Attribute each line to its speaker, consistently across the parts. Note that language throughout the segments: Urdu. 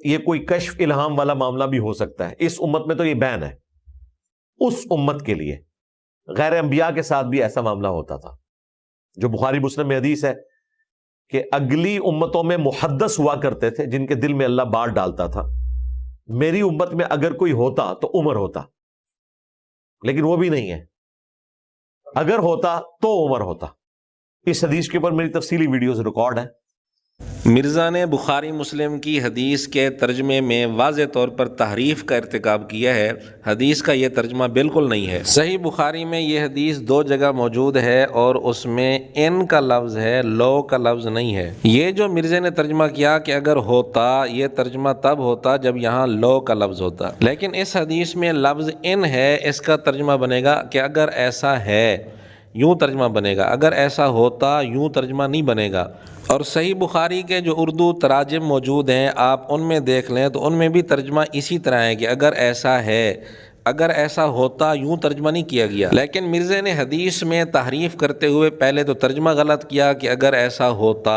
Speaker 1: یہ کوئی کشف الہام والا معاملہ بھی ہو سکتا ہے. اس امت میں تو یہ بین ہے. اس امت کے لیے غیر انبیاء کے ساتھ بھی ایسا معاملہ ہوتا تھا. جو بخاری مسلم میں حدیث ہے کہ اگلی امتوں میں محدث ہوا کرتے تھے جن کے دل میں اللہ بات ڈالتا تھا. میری امت میں اگر کوئی ہوتا تو عمر ہوتا، لیکن وہ بھی نہیں ہے. اگر ہوتا تو عمر ہوتا. اس حدیث کے اوپر میری تفصیلی ویڈیوز ریکارڈ ہیں.
Speaker 2: مرزا نے بخاری مسلم کی حدیث کے ترجمے میں واضح طور پر تحریف کا ارتکاب کیا ہے. حدیث کا یہ ترجمہ بالکل نہیں ہے. صحیح بخاری میں یہ حدیث 2 جگہ موجود ہے اور اس میں ان کا لفظ ہے، لو کا لفظ نہیں ہے. یہ جو مرزا نے ترجمہ کیا کہ اگر ہوتا، یہ ترجمہ تب ہوتا جب یہاں لو کا لفظ ہوتا، لیکن اس حدیث میں لفظ ان ہے. اس کا ترجمہ بنے گا کہ اگر ایسا ہے، یوں ترجمہ بنے گا. اگر ایسا ہوتا یوں ترجمہ نہیں بنے گا. اور صحیح بخاری کے جو اردو تراجم موجود ہیں آپ ان میں دیکھ لیں تو ان میں بھی ترجمہ اسی طرح ہے کہ اگر ایسا ہے، اگر ایسا ہوتا، یوں ترجمہ نہیں کیا گیا. لیکن مرزا نے حدیث میں تحریف کرتے ہوئے پہلے تو ترجمہ غلط کیا کہ اگر ایسا ہوتا،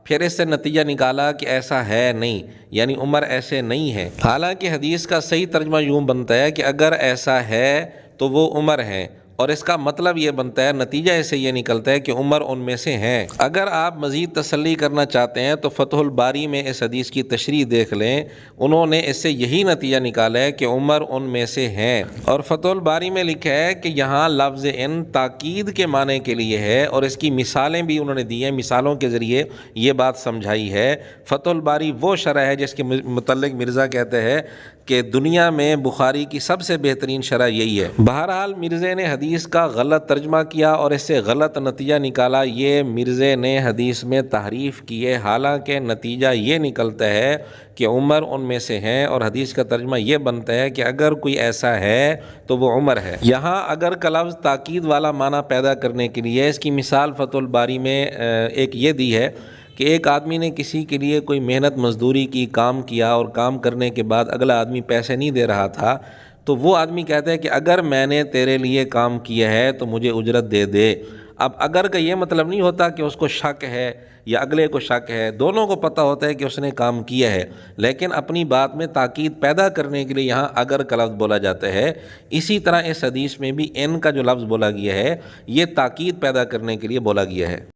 Speaker 2: پھر اس سے نتیجہ نکالا کہ ایسا ہے نہیں، یعنی عمر ایسے نہیں ہے. حالانکہ حدیث کا صحیح ترجمہ یوں بنتا ہے کہ اگر ایسا ہے تو وہ عمر ہے، اور اس کا مطلب یہ بنتا ہے، نتیجہ اسے یہ نکلتا ہے کہ عمر ان میں سے ہیں. اگر آپ مزید تسلی کرنا چاہتے ہیں تو فتح الباری میں اس حدیث کی تشریح دیکھ لیں. انہوں نے اس سے یہی نتیجہ نکالا ہے کہ عمر ان میں سے ہیں. اور فتح الباری میں لکھا ہے کہ یہاں لفظ ان تاکید کے معنی کے لیے ہے، اور اس کی مثالیں بھی انہوں نے دی ہیں. مثالوں کے ذریعے یہ بات سمجھائی ہے. فتح الباری وہ شرح ہے جس کے متعلق مرزا کہتے ہیں کہ دنیا میں بخاری کی سب سے بہترین شرح یہی ہے. بہرحال مرزا نے حدیث کا غلط ترجمہ کیا اور اس سے غلط نتیجہ نکالا. یہ مرزا نے حدیث میں تحریف کی ہے، حالانکہ نتیجہ یہ نکلتا ہے کہ عمر ان میں سے ہیں، اور حدیث کا ترجمہ یہ بنتا ہے کہ اگر کوئی ایسا ہے تو وہ عمر ہے. یہاں اگر کا لفظ تاکید والا معنی پیدا کرنے کے لیے اس کی مثال فتح الباری میں ایک یہ دی ہے کہ ایک آدمی نے کسی کے لیے کوئی محنت مزدوری کی، کام کیا، اور کام کرنے کے بعد اگلا آدمی پیسے نہیں دے رہا تھا، تو وہ آدمی کہتا ہے کہ اگر میں نے تیرے لیے کام کیا ہے تو مجھے اجرت دے دے. اب اگر کا یہ مطلب نہیں ہوتا کہ اس کو شک ہے یا اگلے کو شک ہے، دونوں کو پتہ ہوتا ہے کہ اس نے کام کیا ہے، لیکن اپنی بات میں تاکید پیدا کرنے کے لیے یہاں اگر کا لفظ بولا جاتا ہے. اسی طرح اس حدیث میں بھی ان کا جو لفظ بولا گیا ہے یہ تاکید پیدا کرنے کے لیے بولا گیا ہے.